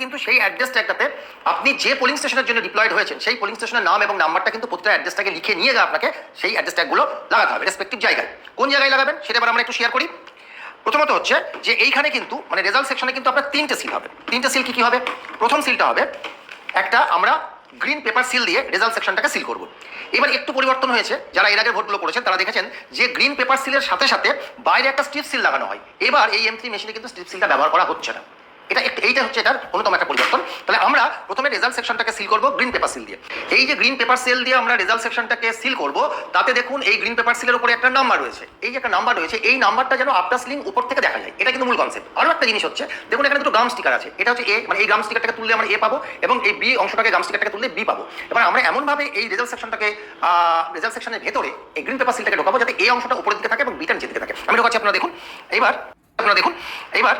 কিন্তু সেই অ্যাড্রেস ট্যাগটাতে আপনি যে পোলিং স্টেশনের জন্য ডিপ্লয়েড হয়েছেন সেই পোলিং স্টেশনের নাম এবং নাম্বারটা কিন্তু প্রতিটা অ্যাড্রেসটাকে লিখে নিয়ে আপনাকে সেই অ্যাড্রেস ট্যাগগুলো লাগাতে হবে রেসপেক্টিভ জায়গায়। কোন জায়গায় লাগাবেন সেটা এবার আমরা একটু শেয়ার করি। প্রথমত হচ্ছে যে এইখানে কিন্তু মানে রেজাল্ট সেকশনে কিন্তু আপনার তিনটে সিল হবে। তিনটে সিল কি হবে? প্রথম সিলটা হবে একটা আমরা গ্রিন পেপার সিল দিয়ে রেজাল্ট সেকশনটাকে সিল করব। এবার একটু পরিবর্তন হয়েছে, যারা এর আগের ভোটগুলো করেছেন তারা দেখেছেন যে গ্রিন পেপার সিলের সাথে সাথে বাইরে একটা স্ট্রিপ সিল লাগানো হয়। এবার এই M3 মেশিনে কিন্তু স্ট্রিপ সিলটা ব্যবহার করা হচ্ছে না। এইটা হচ্ছে এটার অন্যতম একটা পরিবর্তন। তাহলে আমরা প্রথমে রেজাল্ট সেকশনটাকে সিল করব গ্রিন পেপার সিল দিয়ে। এই যে গ্রিন পেপার সিল দিয়ে আমরা রেজাল্ট সেকশনটাকে সিল করব, তাতে দেখুন এই গ্রিন পেপার সিলের উপরে একটা নাম্বার রয়েছে। এই যে একটা নাম্বার রয়েছে, এই নাম্বারটা যেন আফটার সিলিং উপর থেকে দেখা যায়, এটা কিন্তু মূল কনসেপ্ট। আরও একটা জিনিস হচ্ছে দেখুন এখানে দুটো গাম স্টিকার আছে। এটা হচ্ছে এ, মানে এই গাম স্টিকারটাকে তুললে আমরা এ পাবো এবং এই বি অংশটাকে গাম স্টিকারটাকে তুললে বি পাবো। এবার আমরা এমনভাবে এই রেজাল্ট সেকশনের ভেতরে এই গ্রিন পেপার সিলটাকে ঢোকাবো যাতে এই অংশটা উপরের দিকে থাকে এবং বিটা নিচের দিকে থাকে। আমি ঢোকাচ্ছি, আপনারা দেখুন। এইবার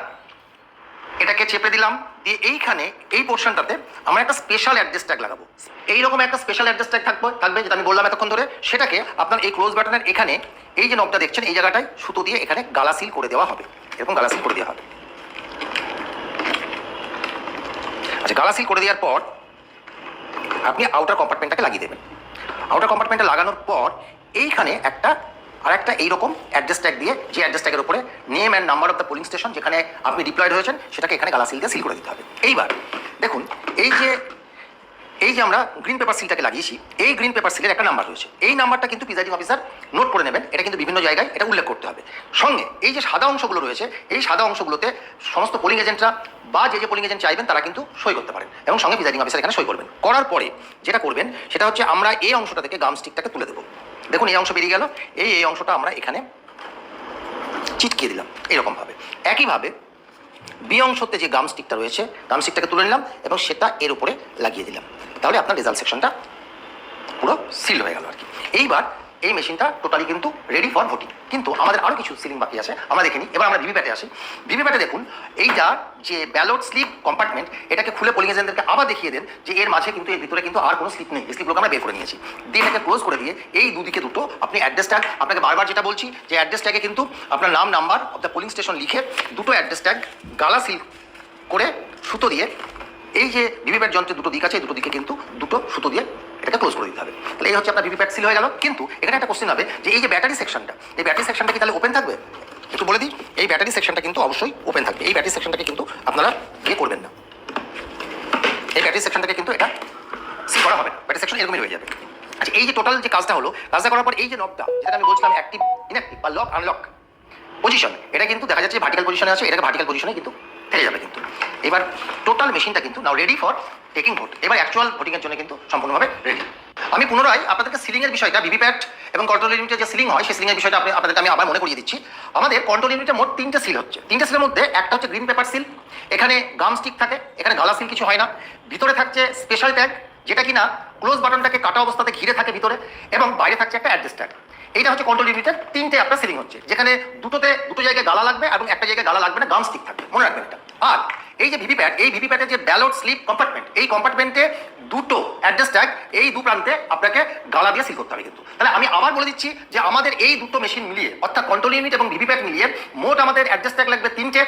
এটাকে চেপে দিলাম, দিয়ে এইখানে এই পোর্শনটাতে আমরা একটা স্পেশাল অ্যাড্রেস ট্যাগ লাগাবো। এইরকম একটা স্পেশাল অ্যাড্রেস ট্যাগ থাকবে যেটা আমি বললাম এতক্ষণ ধরে। সেটাকে আপনার এই ক্লোজ বাটনের এখানে এই যে নবটা দেখছেন এই জায়গাটায় সুতো দিয়ে এখানে গালা সিল করে দেওয়া হবে। এরকম গালা সিল করে দেওয়া হবে। আচ্ছা, গালা সিল করে দেওয়ার পর আপনি আউটার কম্পার্টমেন্টটাকে লাগিয়ে দেবেন। আউটার কম্পার্টমেন্টটা লাগানোর পর এইখানে একটা এইরকম অ্যাড্রেস ট্যাগ দিয়ে, যে অ্যাড্রেস ট্যাগের উপরে name and number of the polling station যেখানে আপনি ডিপ্লয়েড হয়েছেন সেটাকে এখানে গালা সিল দিয়ে সিল করে দিতে হবে। এইবার দেখুন এই যে আমরা গ্রিন পেপার সিলটাকে লাগিয়েছি, এই গ্রিন পেপার সিলের একটা নাম্বার রয়েছে। এই নাম্বারটা কিন্তু প্রিজাইডিং অফিসার নোট করে নেবেন। এটা কিন্তু বিভিন্ন জায়গায় এটা উল্লেখ করতে হবে। সঙ্গে এই যে সাদা অংশগুলো রয়েছে, এই সাদা অংশগুলোতে সমস্ত পোলিং এজেন্টরা বা যে পোলিং এজেন্ট চাইবেন তারা কিন্তু সই করতে পারেন এবং সঙ্গে প্রিজাইডিং অফিসার এখানে সই করবেন। করার পরে যেটা করবেন সেটা হচ্ছে আমরা এই অংশটা থেকে গাম স্টিকটাকে তুলে দেবো। দেখুন এই অংশ বেরিয়ে গেল, এই অংশটা আমরা এখানে চিটকিয়ে দিলাম এরকমভাবে। একইভাবে বি অংশতে যে গাম স্টিকটা রয়েছে, গাম স্টিকটাকে তুলে নিলাম এবং সেটা এর উপরে লাগিয়ে দিলাম। তাহলে আপনার রেজাল্ট সেকশনটা পুরো সিল হয়ে গেল আর কি। এইবার এই মেশিনটা টোটালি কিন্তু রেডি ফর ভোটিং। কিন্তু আমাদের আরও কিছু সিলিং বাকি আছে, আমরা দেখে নিই। এবার আমরা ভিভিপ্যাটে আসি। ভিভিপ্যাটে দেখুন এইটা যে ব্যালট স্লিপ কম্পার্টমেন্ট, এটাকে খুলে পোলিং এজেন্টদেরকে আবার দেখিয়ে দেন যে এর মাঝে কিন্তু এর ভিতরে কিন্তু আর কোনো স্লিপ নেই। স্লিপগুলোকে আমরা বের করে নিয়েছি। দিয়ে এটাকে ক্লোজ করে দিয়ে এই দুদিকে দুটো আপনি অ্যাড্রেস ট্যাগ, আপনাকে বারবার যেটা বলছি যে অ্যাড্রেস ট্যাগে কিন্তু আপনার নাম number of the polling station লিখে দুটো অ্যাড্রেস ট্যাগ গালা সিল করে সুতো দিয়ে, এই যে ভিভিপ্যাট যন্ত্রের দুটো দিক আছে এই দুটো দিকে কিন্তু দুটো সুতো দিয়ে এটাকে ক্লোজ করে দিতে হবে। তাহলে এই হচ্ছে আপনার ভিভিপ্যাট সিল হয়ে গেল। কিন্তু এখানে একটা কোশ্চেন হবে যে এই যে ব্যাটারি সেকশনটা, এই ব্যাটারি সেকশনটা কি তাহলে ওপেন থাকবে? একটু বলে দিই, এই ব্যাটারি সেকশনটা কিন্তু অবশ্যই ওপেন থাকবে। এই ব্যাটারি সেকশনটাকে কিন্তু আপনারা করবেন না। এই ব্যাটারি সেকশনটাকে কিন্তু এটা সিল করা হবে না, ব্যাটারি সেকশন এরকমই হয়ে যাবে। আচ্ছা, এই যে টোটাল যে কাজটা হলো, কাজটা করার পর এই যে নবটা যেটা আমি বলছিলাম অ্যাক্টিভ ইনঅ্যাক্টিভ বা লক আনলক পজিশন, এটা কিন্তু দেখা যাচ্ছে ভার্টিক্যাল পজিশনে আছে, এটাকে ভার্টিক্যাল পজিশনে কিন্তু ফেলে যাবে কিন্তু। এবার টোটাল মেশিনটা কিন্তু নাও রেডি ফর টেকিং ভোট। এবার অ্যাকচুয়াল ভোটিংয়ের জন্য কিন্তু সম্পূর্ণভাবে রেডি। আমি পুনরায় আপনাদেরকে সিলিংয়ের বিষয়টা, ভিভিপ্যাট এবং কন্ট্রোল ইউনিটের যে সিলিং হয় সেই সিলিংয়ের বিষয়টা আপনাদেরকে আমি আবার মনে করিয়ে দিচ্ছি। আমাদের কন্ট্রোল ইউনিটে মোট তিনটে সিল হচ্ছে। তিনটে সিলের মধ্যে একটা হচ্ছে গ্রিন পেপার সিল, এখানে গাম স্টিক থাকে, এখানে গালা সিল কিছু হয় না। ভিতরে থাকছে স্পেশাল ট্যাগ যেটা কিনা ক্লোজ বাটনটাকে কাটা অবস্থাতে ঘিরে থাকে ভিতরে, এবং বাইরে থাকছে একটা অ্যাড্রেস ট্যাগ। এইটা হচ্ছে কন্ট্রোল ইউনিটের তিনটে আপনার সিলিং হচ্ছে, যেখানে দুটো জায়গায় গালা লাগবে এবং একটা জায়গায় গালা লাগবে না, গাম স্টিক থাকবে, মনে রাখবেন এটা। আর এই যে ভিভিপ্যাট, এই ভিভিপ্যাটের যে ব্যালট স্লিপ কম্পার্টমেন্ট, এই কম্পার্টমেন্টে দুটো অ্যাড্রেস ট্যাগ এই দু প্রান্তে আপনাকে গালা দিয়ে সিল করতে হবে কিন্তু। তাহলে আমি আবার বলে দিচ্ছি যে আমাদের এই দুটো মেশিন মিলিয়ে, অর্থাৎ কন্ট্রোল ইউনিট এবং ভিভিপ্যাট মিলিয়ে মোট আমাদের অ্যাড্রেস ট্যাগ লাগবে তিনটে,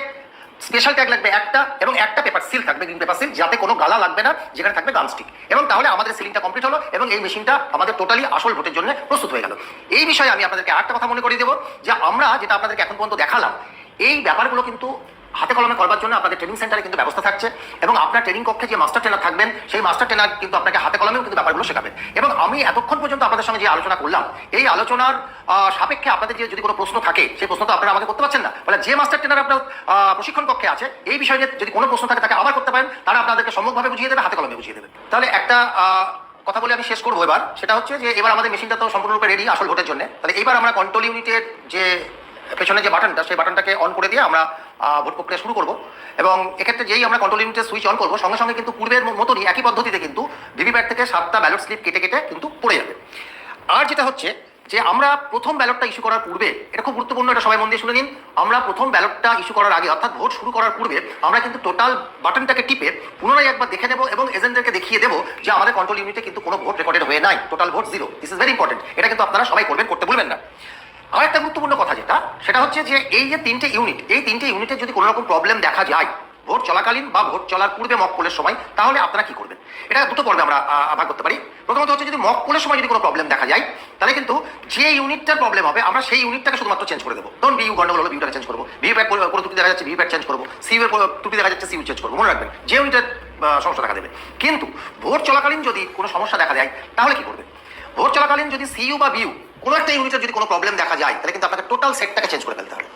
স্পেশাল ট্যাগ লাগবে একটা, এবং একটা পেপার সিল থাকবে, গ্রিন পেপার সিল, যাতে কোনো গালা লাগবে না, যেখানে থাকবে গাম স্টিক। এবং তাহলে আমাদের সিলিংটা কমপ্লিট হলো এবং এই মেশিনটা আমাদের টোটালি আসল ভোটের জন্য প্রস্তুত হয়ে গেল। এই বিষয়ে আমি আপনাদেরকে আরেকটা কথা মনে করিয়ে দেবো যে আমরা যেটা আপনাদেরকে এখন পর্যন্ত দেখালাম, এই ব্যাপারগুলো কিন্তু হাতে কলমে করবার জন্য আপনাদের ট্রেনিং সেন্টারে কিন্তু ব্যবস্থা থাকছে, এবং আপনার ট্রেনিং কক্ষে যে মাস্টার ট্রেনার থাকবেন সেই মাস্টার ট্রেনার কিন্তু আপনাকে হাতে কলমেও কিন্তু ব্যাপারগুলো শেখাবেন। এবং আমি এতক্ষণ পর্যন্ত আপনাদের সঙ্গে যে আলোচনা করলাম, এই আলোচনার সাপেক্ষে আপনাদের যে যদি কোনো প্রশ্ন থাকে সেই প্রশ্ন তো আপনারা আমাকে করতে পারছেন না, বলে যে মাস্টার ট্রেনার আপনার প্রশিক্ষণ কক্ষে আছে এই বিষয়ে যদি কোনো প্রশ্ন থাকে তাকে আবার করতে পারেন, তারা আপনাদেরকে সম্মুখভাবে বুঝিয়ে দেবে, হাতে কলমে বুঝিয়ে দেবে। তাহলে একটা কথা বলে আমি শেষ করবো এবার, সেটা হচ্ছে যে এবার আমাদের মেশিনটা তো সম্পূর্ণরূপে রেডি আসল ভোটের জন্য। তাহলে এইবার আমরা কন্ট্রোল ইউনিটের যে পেছনে যে বাটনটা, সেই বাটনটাকে অন করে দিয়ে আমরা ভোট প্রক্রিয়া শুরু করবো। এবং এক্ষেত্রে যেই আমরা কন্ট্রোল ইউনিটের সুইচ অন করবো, সঙ্গে সঙ্গে কিন্তু পূর্বের মতনই একই পদ্ধতিতে কিন্তু ভিভিপ্যাট থেকে 7টা ব্যালট স্লিপ কেটে কেটে কিন্তু পড়ে যাবে। আর যেটা হচ্ছে যে আমরা প্রথম ব্যালটটা ইস্যু করার পূর্বে, এটা খুব গুরুত্বপূর্ণ, এটা সবাই মন দিয়ে শুনে নিন, আমরা প্রথম ব্যালটটা ইস্যু করার আগে অর্থাৎ ভোট শুরু করার পূর্বে আমরা কিন্তু টোটাল বাটনটাকে টিপে পুনরায় একবার দেখে নেবো এবং এজেন্টদেরকে দেখিয়ে দেবো যে আমাদের কন্ট্রোল ইউনিটে কিন্তু কোনো ভোট রেকর্ডেড হয়ে নাই, total vote 0। This is very important, এটা কিন্তু আপনারা সবাই করবেন, করতে ভুলবেন না। আর একটা গুরুত্বপূর্ণ কথা যেটা, সেটা হচ্ছে যে এই যে তিনটে ইউনিট, এই তিনটে ইউনিটে যদি কোনো রকম প্রবলেম দেখা যায়, ভোট চলাকালীন বা ভোট চলার পূর্বে মক পোলের সময়, তাহলে আপনারা কি করবেন? এটা দুটো পর্বে আমরা ভাগ করতে পারি। প্রথমত হচ্ছে যদি মক পোলের সময় যদি কোনো প্রবলেম দেখা যায়, তাহলে কিন্তু যে ইউনিটটার প্রবলেম হবে আমরা সেই ইউনিটটাকে শুধুমাত্র চেঞ্জ করে দেবো। ধরুন বিইউ গন্ডগোল হলো, বিইউটাকে চেঞ্জ করবো। ভিভিপ্যাট কোনো ত্রুটি দেখা যাচ্ছে, ভিভিপ্যাট চেঞ্জ করবো। সিইউ এর ত্রুটি দেখা যাচ্ছে, সিইউ চেঞ্জ করবো। মনে রাখবেন যে ইউনিটের সমস্যা দেখা দেবে। কিন্তু ভোট চলাকালীন যদি কোনো সমস্যা দেখা যায়, তাহলে কি করবে? ভোট চলাকালীন যদি সিইউ বা বিইউ কোনো একটা ইউনিটের যদি কোনো প্রবলেম দেখা যায়, তাহলে কিন্তু আপনাকে টোটাল সেটটাকে চেঞ্জ করে ফেলতে হবে,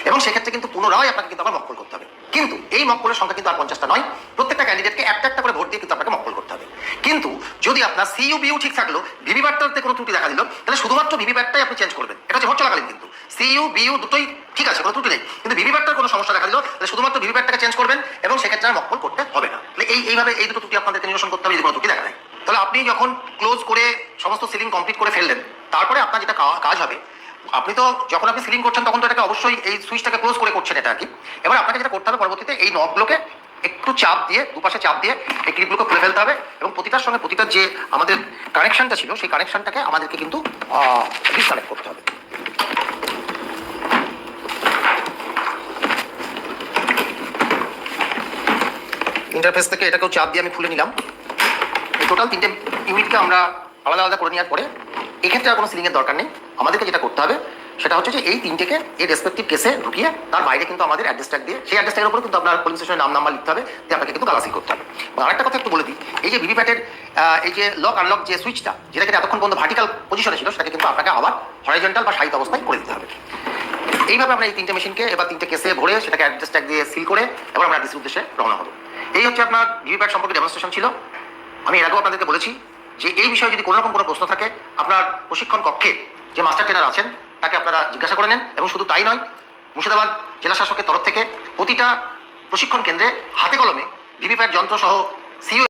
এবং সেক্ষেত্রে কিন্তু পুনরায় আপনাকে কিন্তু আবার মক্কল করতে হবে। কিন্তু এই মক্কলের সংখ্যা কিন্তু আর 50টা নয়, প্রত্যেকটা ক্যান্ডিডেটকে একটা একটা করে ভোট দিয়ে কিন্তু আপনাকে মক্কল করতে হবে। কিন্তু যদি আপনার সিইউ বিইউ ঠিক থাকলো, ভিভিপ্যাটটাতে কোনো ত্রুটি দেখা দিল, তাহলে শুধুমাত্র ভিভিপ্যাটটাই আপনি চেঞ্জ করবেন। এটা হচ্ছে ভোট চলাকালীন। কিন্তু সিইউ বিইউ দুটোই ঠিক আছে, কোনো ত্রুটি নেই, কিন্তু ভিভিপ্যাটটার কোনো সমস্যা দেখা দিল, তাহলে শুধুমাত্র ভিভিপ্যাটটাকে চেঞ্জ করবেন, এবং সেক্ষেত্রে আর মক্কল করতে হবে না। তাহলে এইভাবে এই দুটো ত্রুটি আপনাদেরকে নিরসন করতে হবে যদি কোনো ত্রুটি দেখা দেয়। তাহলে আপনি যখন ক্লোজ করে সমস্ত সিলিং কমপ্লিট করে ফেললেন, তারপরে আপনার যেটা কাজ হবে, আপনি তো যখন আপনি সিলিং করছেন তখন তো এটাকে অবশ্যই এই সুইচটাকে ক্লোজ করে করছেন এটা আর কি। এবার আপনাকে যেটা করতে হবে পরবর্তীতে, এই নবগুলোকে একটু চাপ দিয়ে, দুপাশে চাপ দিয়ে এই ক্লিপগুলোকে খুলে ফেলতে হবে, এবং প্রতিটার সঙ্গে প্রতিটার যে আমাদের কানেকশনটা ছিল সেই কানেকশনটাকে আমাদেরকে কিন্তু ডিসকানেক্ট করতে হবে। ইন্টারফেস থেকে এটাকেও চাপ দিয়ে আমি খুলে নিলাম। এই টোটাল 3টে ইউনিটকে আমরা আলাদা আলাদা করে নেওয়ার পরে এক্ষেত্রে আর কোনো সিলিংয়ের দরকার নেই। আমাদেরকে যেটা করতে হবে সেটা হচ্ছে যে এই 3টেকে এই রেসপেক্টিভ কেসে ঢুকিয়ে তার বাইরে কিন্তু আমাদের অ্যাড্রেস ট্যাগ দিয়ে, সেই অ্যাড্রেস ট্যাগের উপরে কিন্তু আপনার পোলিং স্টেশনের নাম্বার লিখতে হবে, দিয়ে আপনাকে কিন্তু গালাসি করতে হবে। এবং আরেকটা কথা একটু বলে দিই, এই যে ভিভিপ্যাটের এই যে লক আনলক যে সুইচটা, যেটা কিন্তু এতক্ষণ পর্যন্ত ভার্টিক্যাল পজিশনে ছিল, সেটাকে কিন্তু আপনাকে আবার হরাইজন্টাল বা সাইড অবস্থায় করে দিতে হবে। এইভাবে আমরা এই 3টে মেশিনকে এবার 3টে কেসে ভরে সেটাকে অ্যাড্রেস ট্যাগ দিয়ে সিল করে এবার আমরা ডিসির উদ্দেশ্যে রওনা হবো। এই হচ্ছে আপনার ভিভিপ্যাট সম্পর্কে ডেমনস্ট্রেশন ছিল। আমি এর আগেও আপনাদেরকে বলেছি যে এই বিষয়ে যদি কোনো রকম কোনো প্রশ্ন থাকে, আপনার প্রশিক্ষণ কক্ষে যে মাস্টার ট্রেনার আছেন তাকে আপনারা জিজ্ঞাসা করে নেন। এবং শুধু তাই নয়, মুর্শিদাবাদ জেলা শাসকের তরফ থেকে প্রতিটা প্রশিক্ষণ কেন্দ্রে হাতে কলমে ভিভিপ্যাট যন্ত্র সহ সিইও